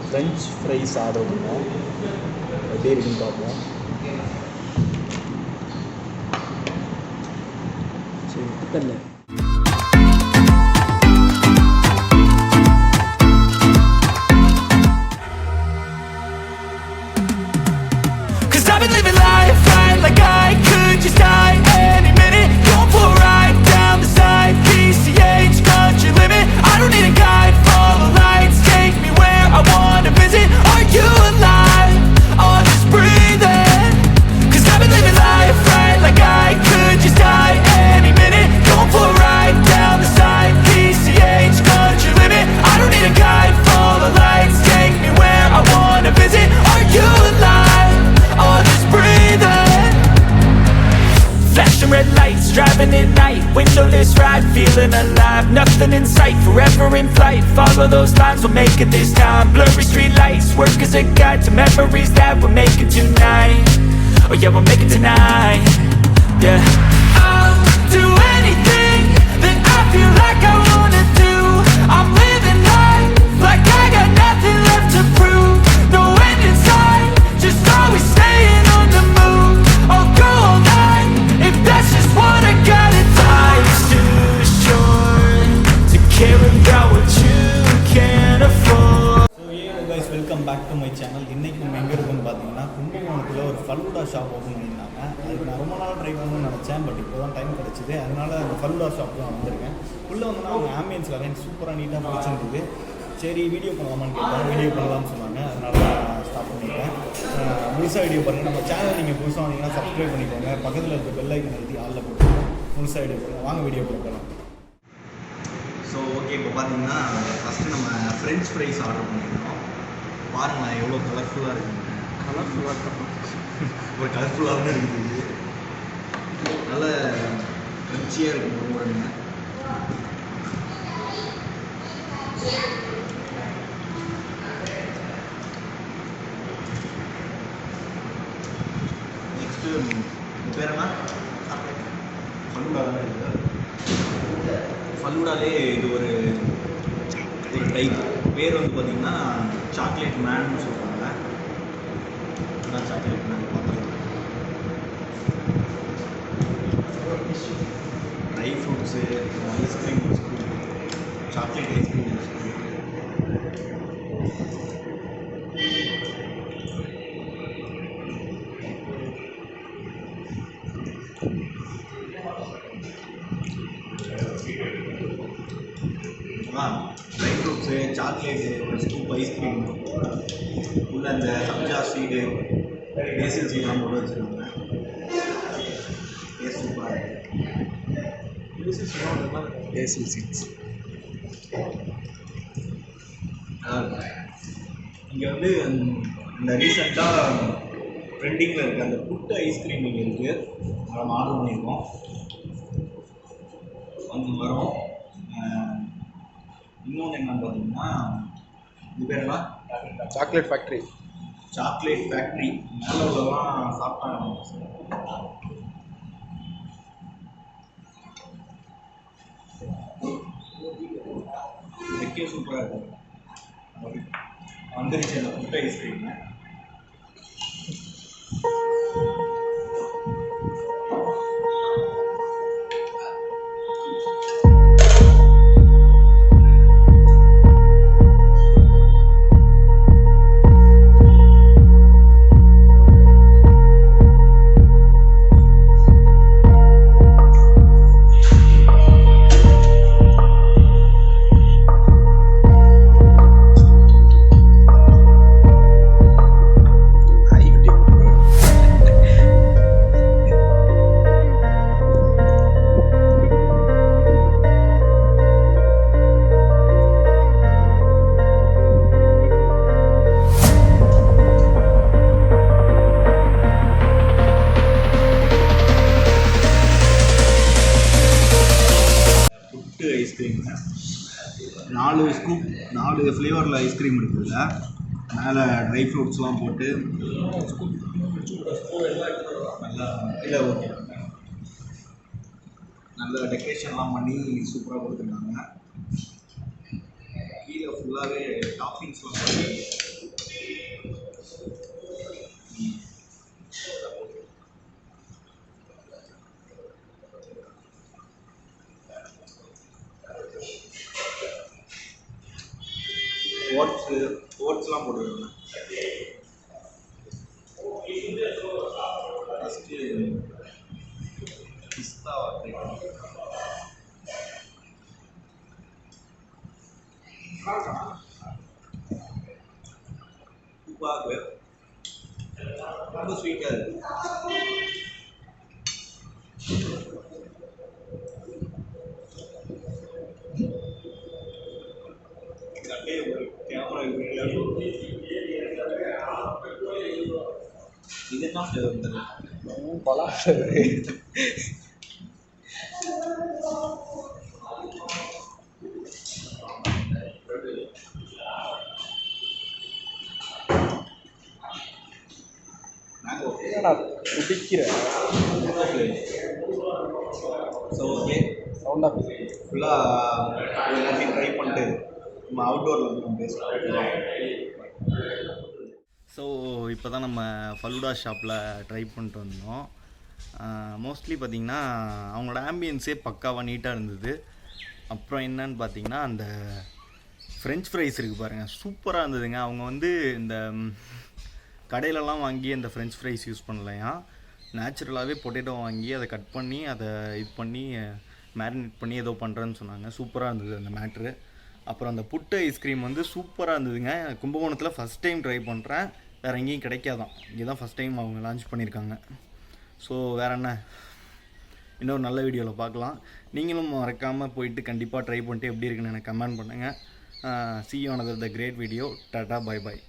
French fries order பண்ணோம். எப்படி இருக்குன்னு பார்ப்போம். சரி குக்கரில் driving at night, windowless ride, feeling alive. Nothing in sight, forever in flight. Follow those lines, we'll make it this time. Blurry street lights, work as a guide to memories that we're making tonight. Oh yeah, we'll make it tonight. Yeah. I'll do anything that I feel like I wanna do. I'm living life like I got nothing left to prove. No end in sight, just always staying on the move. I'll go all night if that's just what I gotta do. Life's too short to care about what you can't afford. So yeah guys, welcome back to my channel. இன்னைக்கு நம்ம எங்கே இருக்கோம்னு பார்த்தீங்கன்னா கும்பகோணத்தில் ஒரு falooda shop open பண்ணியிருந்தாங்க. அதுக்கு நான் ரொம்ப நாள் ட்ரை பண்ணணும்னு நினச்சேன், பட் இப்போ தான் டைம் கிடச்சிது. அதனால் அந்த ஃபலூடா ஷாப் தான் வந்திருக்கேன். உள்ளே வந்தோன்னா அவங்க ஆம்பியன்ஸில் எனக்கு சூப்பராக நீட்டாக பிடிச்சிருந்தது. சரி வீடியோ பண்ணலாமான்னு கேட்டேன். வீடியோ பண்ணலாம்னு சொன்னாங்க. அதனால தான் ஸ்டார்ட் பண்ணிட்டேன். முழுசாக வீடியோ பாருங்கள். நம்ம சேனல் நீங்கள் புதுசாக வந்தீங்கன்னா சப்ஸ்கிரைப் பண்ணிக்கோங்க. பக்கத்தில் இருக்க பெல் ஐக்கன் எழுதி ஆளில் போட்டு முழுசாக வீடியோ பண்ணுங்கள். வாங்க வீடியோ பார்க்கலாம். ஸோ ஓகே, இப்போ பார்த்தீங்கன்னா ஃபஸ்ட்டு நம்ம ஃப்ரெஞ்ச் ஃப்ரைஸ் ஆர்டர் பண்ணியிருந்தோம். பாருங்களேன் எவ்வளோ கலர்ஃபுல்லாக இருக்குங்க. ஒரு கலர்ஃபுல்லாக தான் இருக்குது. நல்ல க்ரன்ச்சியாக இருக்குது. ரொம்ப நெக்ஸ்ட்டு பேர் என்ன? ஃபலூடா தான் இருக்குது. ஃபலூடாலே இது ஒரு டைப். பேர் வந்து பார்த்திங்கன்னா சாக்லேட் மேன்னு சொல்கிறாங்க. சாக்லேட் மேன் பார்த்துருக்கேன். Dry fruits, ice cream biscuit, chocolate ice cream biscuit. Dry fruits, chocolate, ஒரு ஸ்கூப் ஐஸ்கிரீம், உள்ள அந்த சப்ஜா சீடு, பேசில் சீடெலாம் போட்டு வச்சுருக்காங்க. டேஸ்ட் சூப்பராக இருக்குது. பேசில் சீட்ஸ் இங்கே வந்து இந்த ரீசெண்டாக ட்ரெண்டிங்கில் இருக்குது அந்த புட்டு ஐஸ்கிரீம் இங்கே இருக்குது. நம்ம ஆர்டர் பண்ணியிருக்கோம். வந்து வரும். இன்னொன்று என்னன்னு பார்த்தீங்கன்னா இது பேரெல்லாம் சாக்லேட் ஃபேக்ட்ரி. சாக்லேட் ஃபேக்ட்ரி மேலே உள்ளதான் சாப்பிட்டாங்க. வைக்க சூப்பராக இருக்கும். வந்துருச்சு அந்த புட்டு ஐஸ்கிரீம். ஐஸ்கிரீமுங்க 4 ஸ்கூப் 4 ஃப்ளேவரில் ஐஸ்கிரீம் இருக்குதுல்ல. மேலே ட்ரை ஃப்ரூட்ஸ்லாம் போட்டு நல்லா இல்லை ஓகே நல்ல டெக்கரேஷன்லாம் பண்ணி சூப்பராக கொடுத்துருந்தாங்க. கீழே ஃபுல்லாகவே டாப்பிங்ஸ்லாம் பண்ணி ஓட்ஸ்லாம் போட்டுருக்கேன். ஃபஸ்ட்டு பிஸ்தா உப்பாக்கு ரொம்ப ஸ்வீட்டாக இருக்குது. கேமரா இது என்ன ஃப்ளேவர் தெரியல. பலா ஃப்ளேவர். குடிக்கிற ஸோ ஓகே சவுண்டாக ஃபுல்லாக எல்லாத்தையும் ட்ரை பண்ணிட்டு நம்ம அவுட்டோரில் வந்து நம்ம பேசுகிறோம். ஸோ இப்போ தான் நம்ம ஃபலூடா ஷாப்பில் ட்ரை பண்ணிட்டு வந்தோம். மோஸ்ட்லி பார்த்திங்கன்னா அவங்களோட ஆம்பியன்ஸே பக்காவாக நீட்டாக இருந்தது. அப்புறம் என்னன்னு பார்த்திங்கன்னா அந்த ஃப்ரெஞ்ச் ஃப்ரைஸ் இருக்குது பாருங்கள், சூப்பராக இருந்ததுங்க. அவங்க வந்து இந்த கடையிலலாம் வாங்கி அந்த ஃப்ரெஞ்ச் ஃப்ரைஸ் யூஸ் பண்ணலையா, நேச்சுரலாகவே பொட்டேட்டோ வாங்கி அதை கட் பண்ணி அதை இது பண்ணி மேரினேட் பண்ணி ஏதோ பண்ணுறேன்னு சொன்னாங்க. சூப்பராக இருந்தது அந்த மேட்ரு. அப்புறம் அந்த புட்டு ஐஸ்கிரீம் வந்து சூப்பராக இருந்ததுங்க. கும்பகோணத்தில் ஃபஸ்ட் டைம் ட்ரை பண்ணுறேன், வேறு எங்கேயும் கிடைக்காதான், இங்கே தான் ஃபஸ்ட் டைம் அவங்க லான்ச் பண்ணியிருக்காங்க. ஸோ வேறு என்ன, இன்னொரு நல்ல வீடியோவில் பார்க்கலாம். நீங்களும் மறக்காமல் போயிட்டு கண்டிப்பாக ட்ரை பண்ணிட்டு எப்படி இருக்குன்னு எனக்கு கமெண்ட் பண்ணுங்கள். See you on another great video. Tata, bye bye.